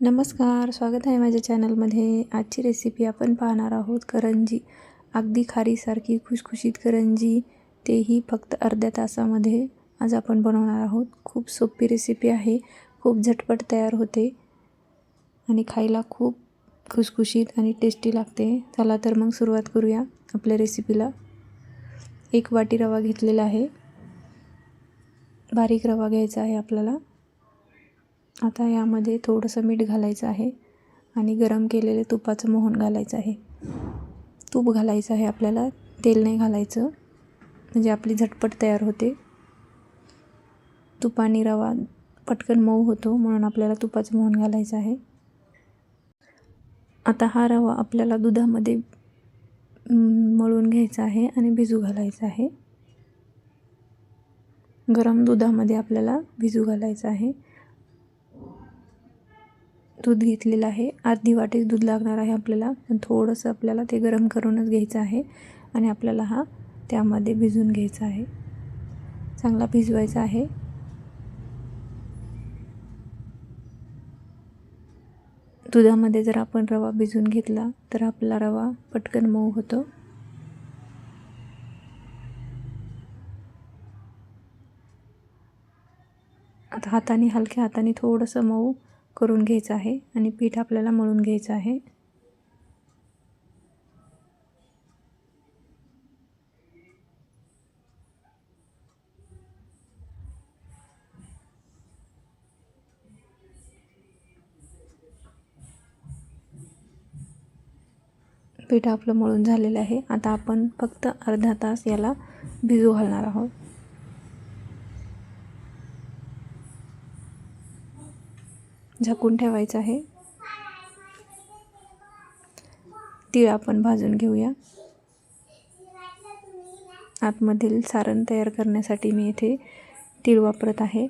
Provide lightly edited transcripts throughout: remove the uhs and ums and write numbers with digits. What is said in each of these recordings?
नमस्कार, स्वागत आहे माझ्या चॅनलमध्ये. आजची रेसिपी आपण पाहणार आहोत करंजी. अगदी खारीसारखी खुशखुशीत करंजी, तेही फक्त अर्ध्या तासामध्ये आज आपण बनवणार आहोत. खूप सोपी रेसिपी आहे, खूप झटपट तयार होते आणि खायला खूप खुशखुशीत आणि टेस्टी लागते. चला तर मग सुरुवात करूया आपल्या रेसिपीला. 1 वाटी रवा घेतलेला आहे. बारीक रवा घ्यायचा आहे आपल्याला. आता यामध्ये थोडंसं मीठ घालायचं आहे आणि गरम केलेले तुपाचं मोहन घालायचं आहे. तूप घालायचं आहे आपल्याला, तेल नाही घालायचं, म्हणजे आपली झटपट तयार होते. तुपाने रवा पटकन मऊ होतो, म्हणून आपल्याला तुपाचं मोहन घालायचं आहे. आता हा रवा आपल्याला दुधामध्ये मळून घ्यायचा आहे आणि भिजू घालायचा आहे. गरम दुधामध्ये आपल्याला भिजू घालायचं आहे. दूध घेतलेलं आहे. अर्धी वाटी दूध लागणार आहे आपल्याला, पण थोडंसं आपल्याला ते गरम करूनच घ्यायचं आहे आणि आपल्याला हा त्यामध्ये भिजवून घ्यायचा आहे. चांगला भिजवायचा आहे. दुधामध्ये जर आपण रवा भिजवून घेतला तर आपला रवा पटकन मऊ होतो. आता हलक्या हाताने थोडंसं मऊ करून घ्यायचं आहे आणि पीठ आपल्याला मळून घ्यायचं आहे. पीठ आपलं मळून झालेलं आहे. आता आपण फक्त अर्धा तास याला भिजू घालणार आहोत. झाकून ठेवायचं आहे. तीळ आपण भाजून घेऊया. आतमधील सारण तयार करण्यासाठी मी इथे तीळ वापरत आहे.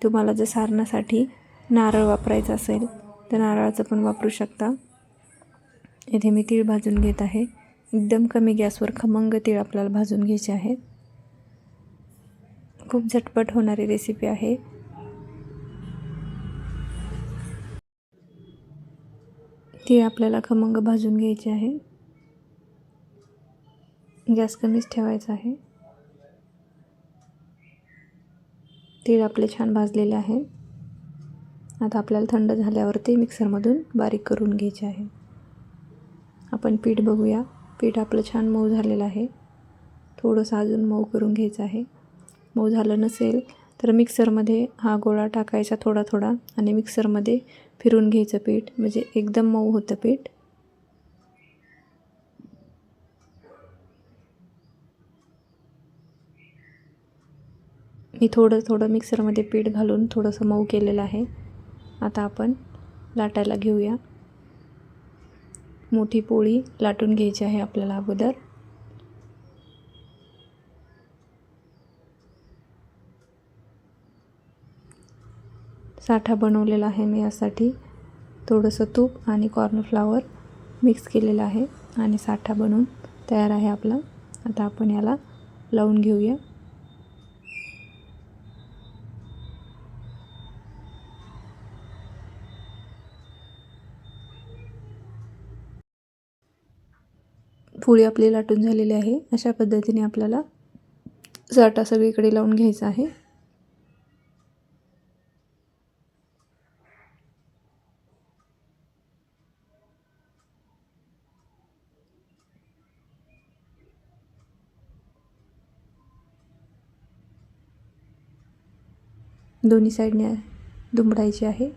तुम्हाला जर सारणासाठी नारळ वापरायचा असेल तर नारळाचं पण वापरू शकता. इथे मी तीळ भाजून घेत आहे. एकदम कमी गॅसवर खमंग तीळ आपल्याला भाजून घ्यायचे आहेत. खूप झटपट होणारी रेसिपी आहे. तीळ आपल्याला खमंग भाजून घ्यायचे आहे. गॅस कमीच ठेवायचा आहे. तीळ आपले छान भाजलेले आहे. आता आपल्याला थंड झाल्यावर ते मिक्सरमधून बारीक करून घ्यायचे आहे. आपण पीठ बघूया. पीठ आपलं छान मऊ झालेलं आहे. थोडंसं अजून मऊ करून घ्यायचं आहे. मऊ झालं नसेल तर मिक्सरमध्ये हा गोळा टाकायचा थोडा थोडा आणि मिक्सरमध्ये फिरून घ्यायचं पीठ, म्हणजे एकदम मऊ होतं पीठ. मी थोडं मिक्सरमध्ये पीठ घालून थोडंसं मऊ केलेलं आहे. आता आपण लाटायला घेऊया. मोठी पोळी लाटून घ्यायची आहे आपल्याला अगोदर. साठा बनवलेला आहे मी यासाठी. थोडंसं तूप आणि कॉर्नफ्लॉवर मिक्स केलेलं आहे आणि साठा बनवून तयार आहे आपला. आता आपण याला लावून घेऊया. पोळी आपली लाटून झालेली आहे. अशा पद्धतीने आपल्याला साठा सगळीकडे लावून घ्यायचा आहे. दोन्ही साईडने दुमडायची आहे.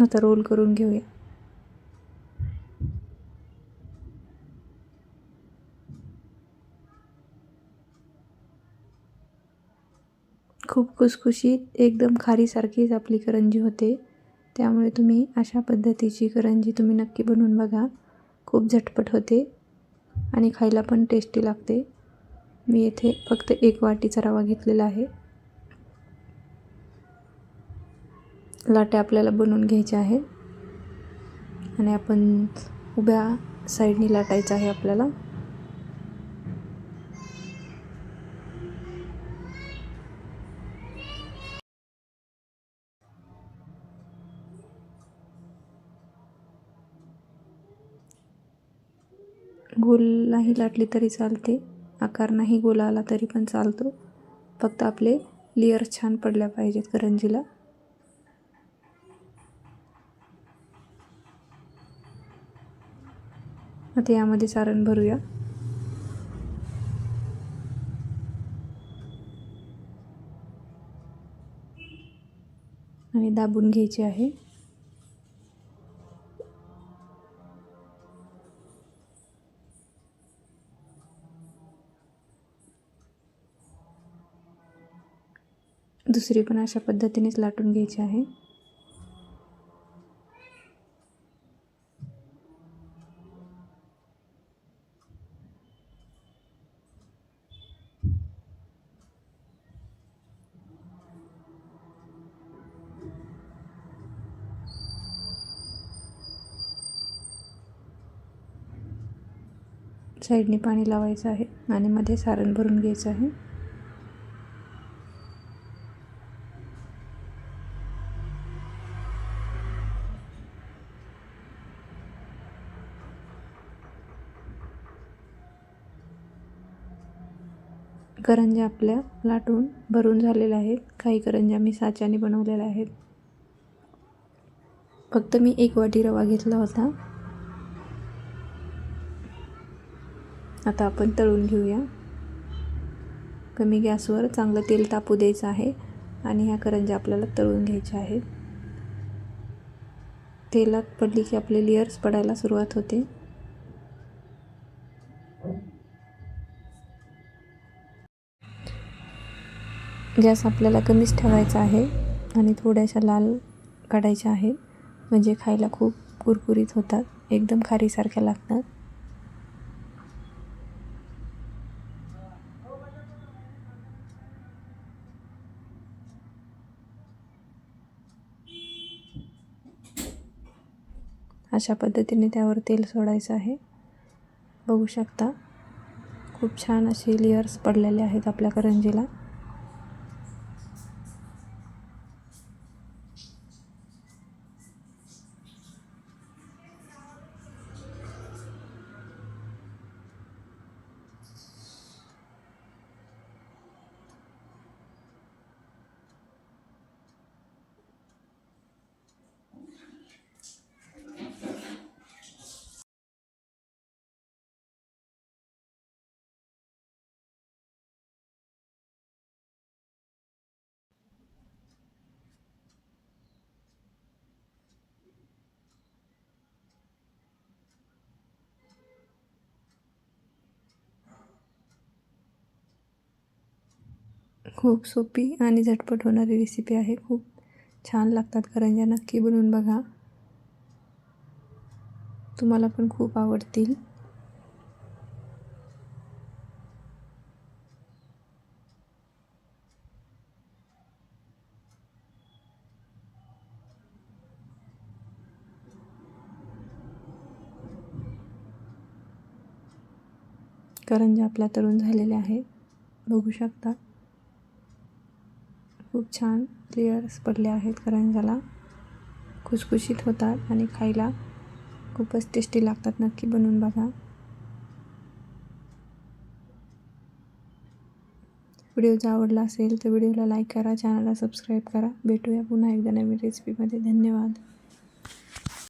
आता रोल करून घेऊया. खूप खुसखुशीत एकदम खारीसारखीच आपली करंजी होते. त्यामुळे तुम्ही अशा पद्धतीची करंजी तुम्ही नक्की बनवून बघा. खूप झटपट होते आणि खायला पण टेस्टी लागते. मी येथे फक्त 1 वाटीचा रवा घेतलेला आहे. लाटे आपल्याला बनवून घ्यायचे आहे आणि आपण उभ्या साईडनी लाटायचं आहे आपल्याला. गोल नाही लाटली तरी चालते, आकार नाही गोल आला तरी पण चालतो, फक्त आपले लेयर छान पडल्या पाहिजेत करंजीला. आता यामध्ये सारण भरूया. आणि दाबून घ्यायचे आहे. दुसरी पण अशा पद्धतीनेच लाटून घ्यायची आहे. साईडने पाणी लावायचं आहे आणि मध्ये सारण भरून घ्यायचं आहे. करंज्या आपल्या लाटून भरून झालेल्या आहेत. काही करंज्या मी साच्याने बनवलेल्या आहेत. फक्त मी 1 वाटी रवा घेतला होता. आता आपण तळून घेऊया. कमी गॅसवर चांगलं तेल तापू द्यायचं आहे आणि ह्या करंज्या आपल्याला तळून घ्यायच्या आहेत. तेलात पडली की आपले लेयर्स पडायला सुरुवात होते. गॅस आपल्याला कमीच ठेवायचा आहे आणि थोड्याशा लाल काढायच्या आहेत, म्हणजे खायला खूप कुरकुरीत होतात, एकदम खारीसारख्या लागतात. अशा पद्धतीने त्यावर तेल सोडायचं आहे. बघू शकता खूप छान असे लेयर्स पडलेले आहेत आपल्या करंजीला. खूप सोपी आणि झटपट होणारी रेसिपी आहे. खूप छान लागतात करंज्या. नक्की बनवून बघा, तुम्हाला पण खूप आवडतील. करंज्या आपल्या तळून झालेल्या आहेत, बघू शकता. खूप छान लेयर्स पडले आहेत करंज्याला. खुसखुशीत होतात आणि खायला खूपच टेस्टी लागतात. नक्की बनवून बघा. व्हिडिओ जर आवडला असेल तर व्हिडिओला लाईक करा, चॅनलला सबस्क्राईब करा. भेटूया पुन्हा एकदा नवीन रेसिपीमध्ये. धन्यवाद.